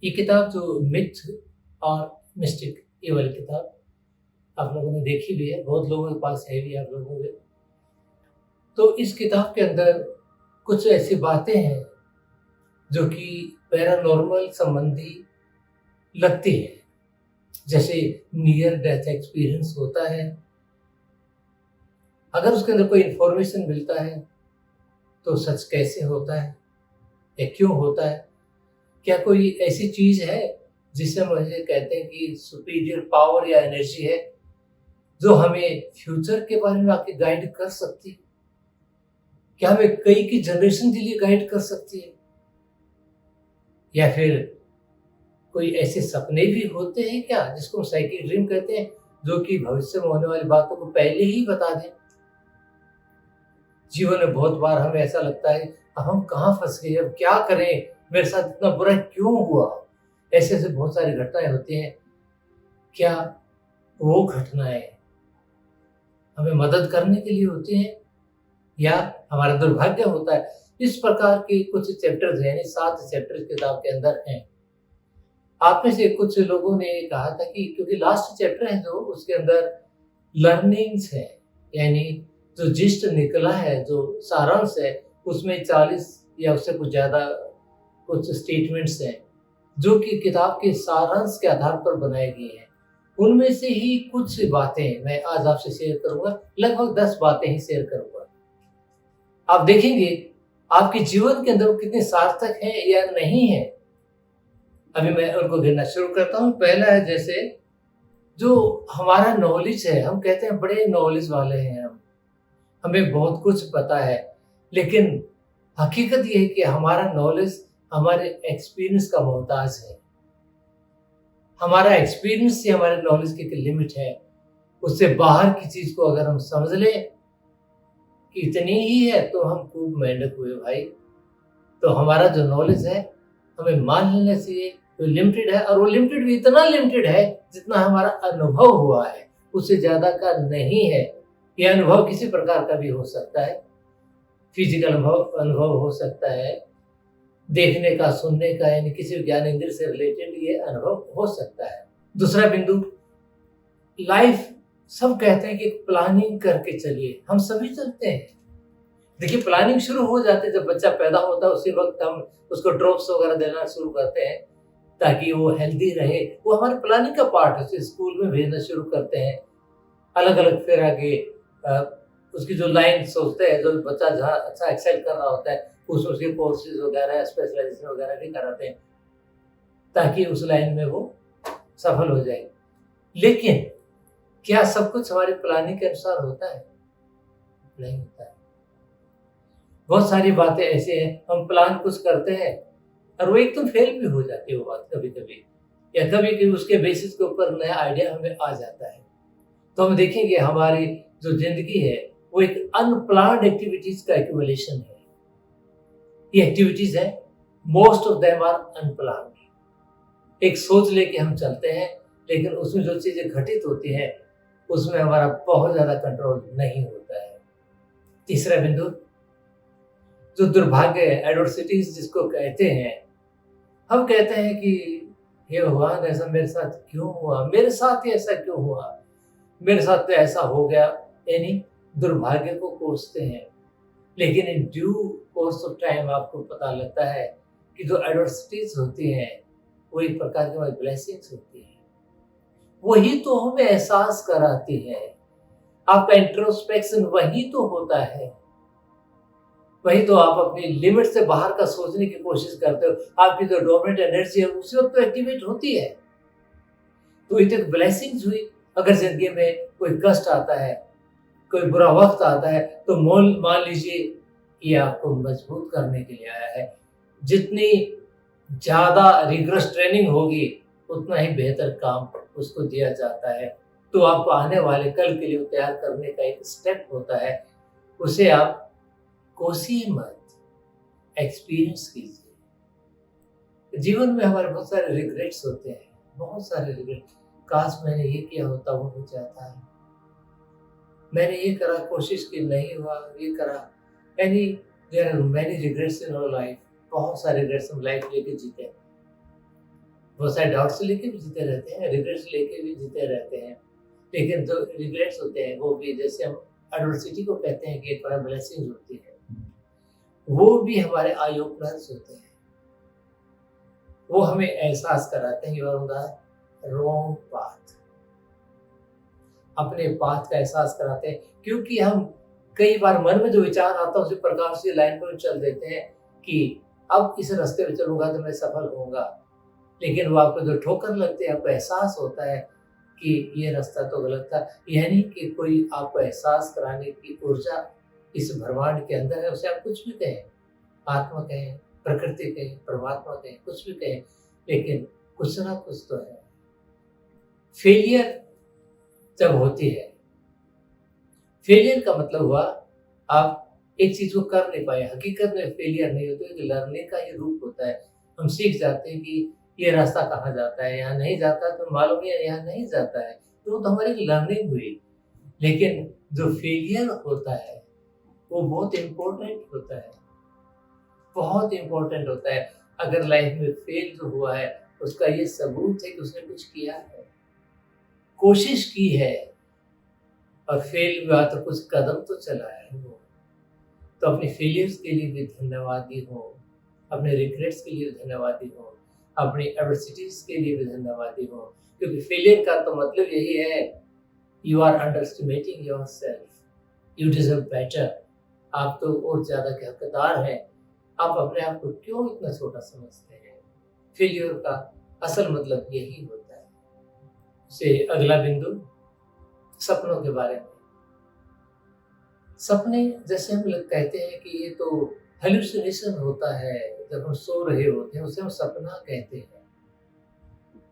ये किताब जो मिथ और मिस्टिक, ये वाली किताब आप लोगों ने देखी भी है, बहुत लोगों के पास है भी आप लोगों के। तो इस किताब के अंदर कुछ ऐसी बातें हैं जो कि पैरानॉर्मल संबंधी लगती है। जैसे नियर डेथ एक्सपीरियंस होता है, अगर उसके अंदर कोई इन्फॉर्मेशन मिलता है तो सच कैसे होता है या क्यों होता है? क्या कोई ऐसी चीज़ है जिसे हम ऐसे कहते हैं कि सुपीरियर पावर या एनर्जी है, जो हमें फ्यूचर के बारे में आके गाइड कर सकती है? क्या हमें कई की जनरेशन के लिए गाइड कर सकती है? या फिर कोई ऐसे सपने भी होते हैं क्या, जिसको हम साइकिक ड्रीम कहते हैं, जो कि भविष्य में होने वाली बातों को पहले ही बता दें? जीवन में बहुत बार हमें ऐसा लगता है, अब हम कहाँ फँस गए, अब क्या करें? मेरे साथ इतना बुरा क्यों हुआ? ऐसे-ऐसे बहुत सारी घटनाएँ होती हैं। क्या वो घटनाएँ हमें मदद करने के लिए होती हैं या हमारा दुर्भाग्य होता है? इस प्रकार के कुछ चैप्टर्स हैं, यानी 7 चैप्टर्स किताब के अंदर हैं। आप में से कुछ लोगों ने कहा था कि क्योंकि लास्ट चैप्टर है जो, उसके अंदर लर्निंग्स है, यानी जो जिस्ट निकला है, जो सारांश है, उसमें 40 या उससे कुछ ज़्यादा कुछ स्टेटमेंट्स हैं, जो कि किताब के सारांश के आधार पर बनाए गए हैं। उनमें से ही कुछ बातें मैं आज आपसे शेयर करूँगा, लगभग 10 बातें ही शेयर करूँगा। आप देखेंगे आपके जीवन के अंदर वो कितने सार्थक हैं या नहीं हैं। अभी मैं उनको गिनना शुरू करता हूँ। पहला है, जैसे जो हमारा नॉलेज है, हम कहते हैं बड़े नॉलेज वाले हैं हम, हमें बहुत कुछ पता है, लेकिन हकीकत ये है कि हमारा नॉलेज हमारे एक्सपीरियंस का मोहताज है। हमारा एक्सपीरियंस ही हमारे नॉलेज की एक लिमिट है। उससे बाहर की चीज़ को अगर हम समझ लें कि इतनी ही है, तो हम खूब मेंढक हुए भाई। तो हमारा जो नॉलेज है, हमें मान लेना चाहिए वो लिमिटेड है, और वो लिमिटेड भी इतना लिमिटेड है जितना हमारा अनुभव हुआ है, उससे ज़्यादा का नहीं है। ये अनुभव किसी प्रकार का भी हो सकता है, फिजिकल अनुभव हो सकता है, देखने का, सुनने का, यानी किसी भी ज्ञान इंद्रिय से रिलेटेड ये अनुभव हो सकता है। दूसरा बिंदु, लाइफ, सब कहते हैं कि प्लानिंग करके चलिए, हम सभी चलते हैं। देखिए, प्लानिंग शुरू हो जाती है जब बच्चा पैदा होता है, उसी वक्त हम उसको ड्रॉप्स वगैरह देना शुरू करते हैं ताकि वो हेल्दी रहे। वो हमारे प्लानिंग का पार्ट है। उसे स्कूल में भेजना शुरू करते हैं, अलग-अलग फिर आगे अ, उसकी जो लाइन सोचते हैं, जो बच्चा जहाँ अच्छा एक्सेल कर रहा होता है, उसमें उसके कोर्सेज़ वगैरह, स्पेशलाइज़ेशन वगैरह भी कराते हैं, ताकि उस लाइन में वो सफल हो जाए। लेकिन क्या सब कुछ हमारी प्लानिंग के अनुसार होता है? नहीं होता है। बहुत सारी बातें ऐसी हैं, हम प्लान कुछ करते हैं और वो एकदम फेल भी हो जाती है वो बात कभी-कभी, या कभी-कभी उसके बेसिस के ऊपर नया आइडिया हमें आ जाता है। तो हम देखेंगे हमारी जो ज़िंदगी है, वो एक अनप्लान्ड एक्टिविटीज़ का एक्युमुलेशन है। ये एक्टिविटीज़ हैं, most of them are unplanned. एक सोच लेके हम चलते हैं, लेकिन उसमें जो चीज़ें घटित होती हैं, उसमें हमारा बहुत ज़्यादा कंट्रोल नहीं होता है। तीसरा बिंदु, जो दुर्भाग्य है, एडversiटीज़ जिसको कहते हैं, हम कहते हैं कि हे भगवान, ऐसा मेरे साथ क्यों हुआ? मेरे साथ ही ऐसा क्यों हुआ? मेरे साथ तो ऐसा हो गया, यानी दुर्भाग्य को कोसते हैं। लेकिन in due course of time आपको पता लगता है कि जो एडversiटीज़ होती हैं, वो एक प्रकार की हमारी ब्लेसिंग्स होती हैं। वही तो हमें एहसास कराती है। आपका इंट्रोस्पेक्शन वही तो होता है। वही तो आप अपनी लिमिट से बाहर का सोचने की कोशिश करते हो। आपकी जो डोमिनेंट एनर्जी है, उसी वक़्त तो एक्टिवेट होती है। तो ये तो एक ब्लेसिंग्स हुई। अगर ज़िंदगी में कोई कष्ट आता है, कोई बुरा वक़्त आता है, तो मोल मान लीजिए ये आपको मजबूत करने के लिए आया है। जितनी ज़्यादा रिगरस ट्रेनिंग होगी, उतना ही बेहतर काम उसको दिया जाता है। तो आपको आने वाले कल के लिए तैयार करने का एक स्टेप होता है। उसे आप कोसिए मत, एक्सपीरियंस कीजिए। जीवन में हमारे बहुत सारे रिग्रेट्स होते हैं, बहुत सारे रिग्रेट। काश मैंने ये किया होता, वो हो जाता है। मैंने ये करा, कोशिश की, नहीं हुआ, ये करा। यानी there are many regrets in our life. बहुत सारे रिग्रेट्स हम लाइफ लेके जीते हैं। बहुत सारे डाउट्स लेके भी जीते रहते हैं, रिग्रेट्स लेके भी जीते रहते हैं। लेकिन जो रिग्रेट्स होते हैं वो भी, जैसे हम एडवर्सिटी को कहते हैं कि एक बड़ा ब्लेसिंग होती है, वो भी हमारे आई ओपनर्स होते हैं। वो हमें एहसास कराते हैं you are on the wrong path, अपने पाथ का एहसास कराते हैं। क्योंकि हम कई बार मन में जो विचार आता है उसी प्रकार से लाइन पर चल देते हैं कि अब इस रास्ते पे चलूंगा तो मैं सफल होऊंगा, लेकिन वो आपको जो ठोकर लगती है, आपको एहसास होता है कि ये रास्ता तो गलत था। यानी कि कोई आपको एहसास कराने की ऊर्जा इस ब्रह्मांड के अंदर है। उसे आप कुछ भी कहें, आत्मा कहें, प्रकृति कहें, परमात्मा कहें, कुछ भी कहें, लेकिन कुछ ना कुछ तो है। फेलियर जब होती है, फेलियर का मतलब हुआ आप एक चीज को कर नहीं पाए। हकीकत में फेलियर नहीं होती, तो लर्निंग का ये रूप होता है। हम सीख जाते हैं कि ये रास्ता कहाँ जाता है, यहाँ नहीं जाता तो मालूम नहीं है यहाँ नहीं जाता है, तो हमारी लर्निंग हुई। लेकिन जो फेलियर होता है वो बहुत इम्पोर्टेंट होता है, बहुत इम्पोर्टेंट होता है। अगर लाइफ में फेल जो हुआ है उसका ये सबूत है कि उसने कुछ किया है, कोशिश की है, और फेल हुआ तो कुछ कदम तो चला है वो। तो अपने फेलियर्स के लिए भी धन्यवादी हो, अपने रिग्रेट्स के लिए भी धन्यवादी हो, अपनी एडवर्सिटीज के लिए भी धन्यवादी हो। क्योंकि फेलियर का तो मतलब यही है, you are underestimating yourself, you deserve better. आप तो और ज्यादा के हकदार हैं, आप अपने आप को क्यों इतना छोटा समझते हैं। फेलियर का असल मतलब यही होता है। से अगला बिंदु, सपनों के बारे में। सपने, जैसे हम लोग कहते हैं कि ये तो हेलुसिनेशन होता है, जब हम सो रहे होते हैं उसे हम सपना कहते हैं।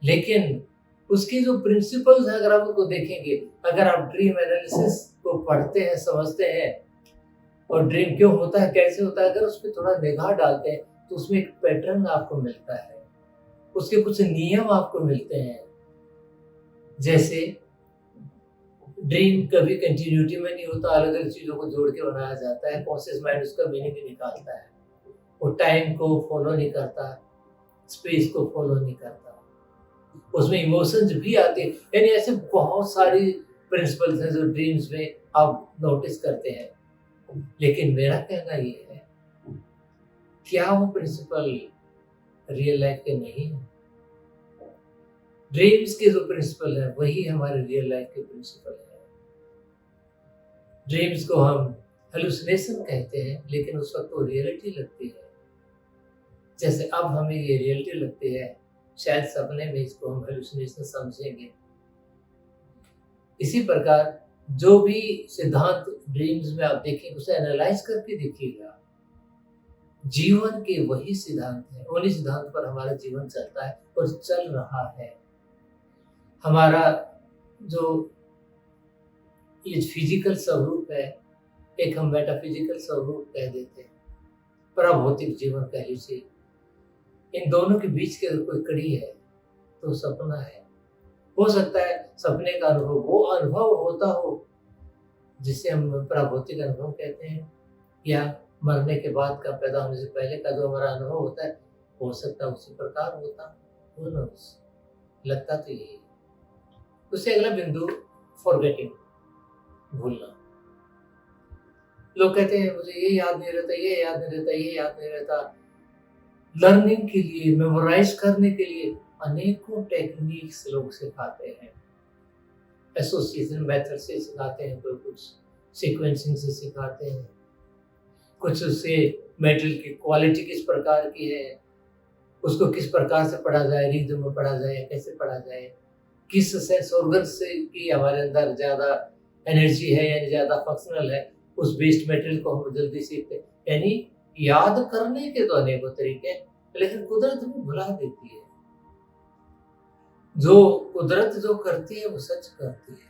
लेकिन उसकी जो प्रिंसिपल्स हैं अगर आप उनको देखेंगे, अगर आप ड्रीम एनालिसिस को पढ़ते हैं, समझते हैं, और ड्रीम क्यों होता है, कैसे होता है, अगर उस पर थोड़ा निगाह डालते हैं तो उसमें एक पैटर्न आपको मिलता है, उसके कुछ नियम आपको मिलते हैं। जैसे ड्रीम कभी कंटिन्यूटी में नहीं होता, अलग अलग चीजों को जोड़ के बनाया जाता है। कॉन्शियस माइंड उसका मीनिंग भी निकालता है। वो टाइम को फॉलो नहीं करता, स्पेस को फॉलो नहीं करता, उसमें इमोशंस भी आते हैं। यानी ऐसे बहुत सारी प्रिंसिपल्स हैं जो ड्रीम्स में आप नोटिस करते हैं। लेकिन मेरा कहना ये है, क्या वो प्रिंसिपल रियल लाइफ के नहीं है? ड्रीम्स के जो प्रिंसिपल है वही हमारे रियल लाइफ के प्रिंसिपल है। ड्रीम्स को हम हेलुसिनेशन कहते हैं, लेकिन उस वक्त वो रियलिटी लगती है। जैसे अब हमें ये रियलिटी लगती है, शायद सपने में इसको हम हेलुसिनेशन समझेंगे। इसी प्रकार जो भी सिद्धांत ड्रीम्स में आप देखेंगे उसे एनालाइज करके देखिएगा, जीवन के वही सिद्धांत है, उन्हीं सिद्धांत पर हमारा जीवन चलता है और चल रहा है। हमारा जो ये फिजिकल स्वरूप है, एक हम मेटाफिजिकल स्वरूप कह देते हैं, पराभौतिक जीवन कह लीजिए, इन दोनों के बीच की अगर कोई कड़ी है तो सपना है। हो सकता है सपने का अनुभव वो अनुभव होता हो जिसे हम पराभौतिक अनुभव कहते हैं, या मरने के बाद का, पैदा होने से पहले का जो हमारा अनुभव होता है, हो सकता है उसी प्रकार होता हो। लगता तो यही। उससे अगला बिंदु, फॉरगेटिंग, भूलना। लोग कहते हैं मुझे ये याद नहीं रहता, ये याद नहीं रहता, ये याद नहीं रहता। लर्निंग के लिए, मेमोराइज करने के लिए अनेकों टेक्निक्स लोग सिखाते हैं। एसोसिएशन मेथड से सिखाते हैं, कोई कुछ सीक्वेंसिंग से सिखाते हैं, कुछ उससे मेटल की क्वालिटी किस प्रकार की है, उसको किस प्रकार से पढ़ा जाए, रिदम में पढ़ा जाए, कैसे पढ़ा जाए, किस सेंस ऑर्गन से की हमारे अंदर ज्यादा एनर्जी है यानी ज्यादा फंक्शनल है, उस बेस्ड मेटेरियल को हम जल्दी सीखते हैं। यानी याद करने के तो अनेकों तरीके, लेकिन कुदरत भी भुला देती है। जो कुदरत जो करती है वो सच करती है।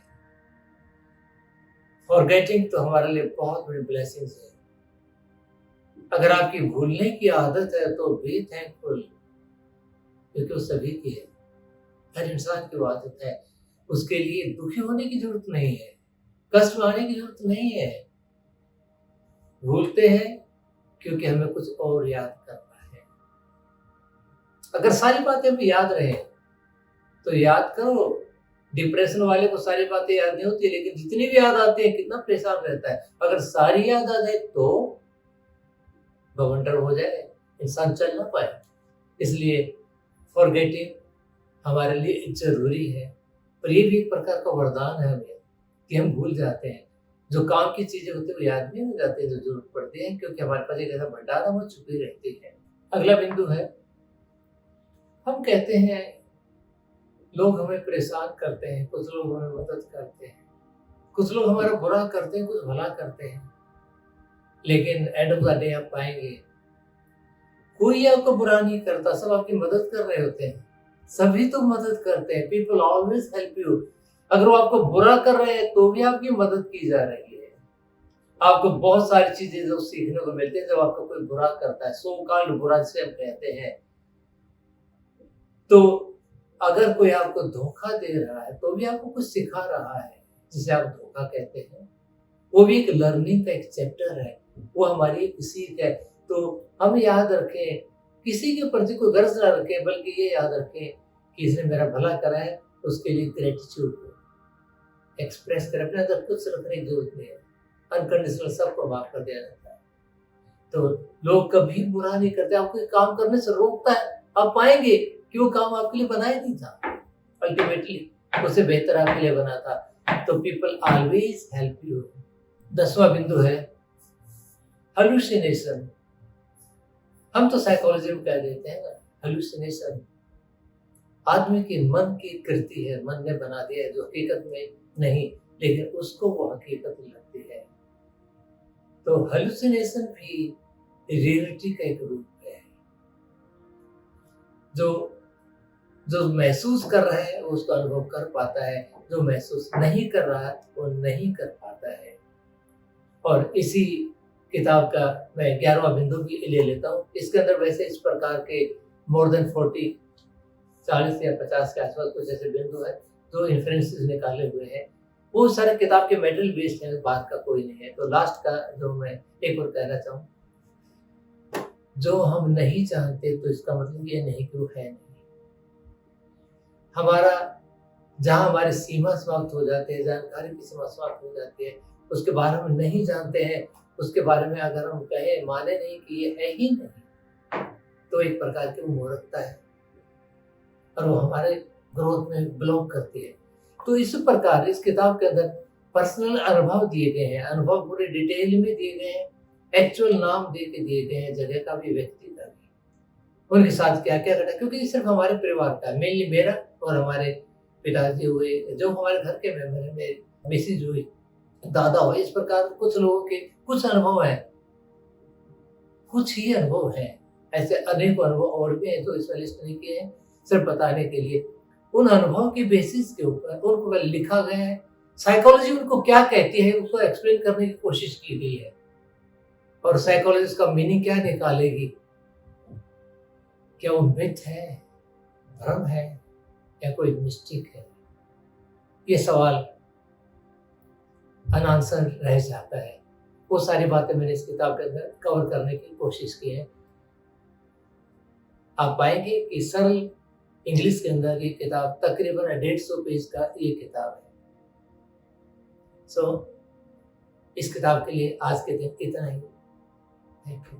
फॉरगेटिंग तो हमारे लिए बहुत बड़ी ब्लेसिंग है। अगर आपकी भूलने की आदत है तो बी थैंकफुल, क्योंकि वो सभी की है, हर इंसान की वो आदत है। उसके लिए दुखी होने की जरूरत नहीं है, कष्ट आने की जरूरत नहीं है। भूलते हैं क्योंकि हमें कुछ और याद करना है। अगर सारी बातें हमें याद रहे तो याद करो, डिप्रेशन वाले को सारी बातें याद नहीं होती, लेकिन जितनी भी याद आती है कितना परेशान रहता है। अगर सारी याद आ जाए तो बवंडर हो जाए, इंसान चल ना पाए। इसलिए फॉरगेटिंग हमारे लिए ज़रूरी है, पर ये भी एक प्रकार का वरदान है हमें कि हम भूल जाते हैं। जो काम की चीज़ें होती हैं वो याद नहीं हो जाती हैं, जो ज़रूरत पड़ती है, क्योंकि हमारे पास एक ऐसा भंडार है वो छुपी रहती है। अगला बिंदु है, हम कहते हैं लोग हमें परेशान करते हैं, कुछ लोग हमें मदद करते हैं, कुछ लोग हमारा बुरा करते हैं, कुछ भला करते हैं। लेकिन एंड ऑफ द डे आप पाएँगे कोई आपको बुरा नहीं करता, सब आपकी मदद कर रहे होते हैं। सभी तो मदद करते हैं, पीपल ऑलवेज हेल्प यू। अगर वो आपको बुरा कर रहे हैं तो भी आपकी मदद की जा रही है। आपको बहुत सारी चीजें जो सीखने को मिलती है जब आपको कोई बुरा करता है, सो कॉल्ड बुरा जिसे हम कहते हैं। तो अगर कोई आपको धोखा दे रहा है तो भी आपको कुछ सिखा रहा है, जिसे आप धोखा कहते हैं। वो भी एक लर्निंग का एक चैप्टर है, वो हमारी एक सीख है। तो हम याद रखें, किसी के प्रति कोई गर्ज ना रखें, बल्कि ये याद रखें कि इसने मेरा भला करा है, उसके लिए ग्रेटिट्यूड को एक्सप्रेस करें। अपने अंदर कुछ रखने की जरूरत नहीं है, अनकंडीशनल सबको माफ कर दिया जाता है। तो लोग कभी बुरा नहीं करते, आपको काम करने से रोकता है। आप पाएंगे कि वो काम आपके लिए बनाया नहीं था, अल्टीमेटली उसे बेहतर आपके लिए बना था। तो पीपल ऑलवेज हेल्प यू। 10वां बिंदु है हेलुसिनेशन। हम तो साइकोलॉजी में कह देते हैं ना, हेलुसिनेशन आदमी के मन की कृति है, मन ने बना दिया है, जो हकीकत में नहीं, लेकिन उसको वो हकीकत लगती है। तो हेलुसिनेशन भी रियलिटी का एक रूप है। जो जो महसूस कर रहा है वो उसका अनुभव कर पाता है, जो महसूस नहीं कर रहा है वो नहीं कर पाता है। और इसी किताब का मैं 11वां बिंदु भी ले लेता हूँ। इसके अंदर वैसे इस प्रकार के मोर देन 40 या 50 के आसपास कुछ ऐसे बिंदु है जो इन्फ्रेंसेस निकाले हुए हैं। वो सारे किताब के मेटेरियल बेस्ड है, बात का कोई नहीं है। तो लास्ट का जो मैं एक और कहना चाहूँ, जो हम नहीं जानते तो इसका मतलब ये नहीं कि वो है नहीं। हमारा जहाँ हमारी सीमा समाप्त हो जाती है, जानकारी की सीमा समाप्त हो जाती है, उसके बारे में नहीं जानते हैं, उसके बारे में अगर हम कहें माने नहीं कि ये है ही नहीं, तो एक प्रकार की वो मूर्खता है और वो हमारे ग्रोथ में ब्लॉक करती है। तो इस प्रकार इस किताब के अंदर पर्सनल अनुभव दिए गए हैं, अनुभव पूरे डिटेल में दिए गए हैं, एक्चुअल नाम दे के दिए गए हैं, जगह का भी, व्यक्ति का भी, उनके साथ क्या क्या घटा, क्योंकि ये सिर्फ हमारे परिवार का, मेनली मेरा और हमारे पिताजी हुए, जो हमारे घर के मेंबर है, मेरी मिसेज हुई, दादा हुए, इस प्रकार कुछ लोगों के कुछ अनुभव हैं, कुछ ही अनुभव हैं। ऐसे अनेक अनुभव और भी हैं जो इसमें लिस्ट नहीं किए हैं, सिर्फ बताने के लिए। उन अनुभव के बेसिस के ऊपर उनको लिखा गया है। साइकोलॉजी उनको क्या कहती है उसको एक्सप्लेन करने की कोशिश की गई है, और साइकोलॉजी इसका मीनिंग क्या निकालेगी। क्या वो मिथ है, भ्रम है, या कोई मिस्टेक है? ये सवाल अनआंसर रह जाता है। वो सारी बातें मैंने इस किताब के अंदर कवर करने की कोशिश की है। आप पाएंगे कि सरल इंग्लिश के अंदर ये किताब तकरीबन 150 पेज का ये किताब है। सो इस किताब के लिए आज के दिन इतना ही। Thank you.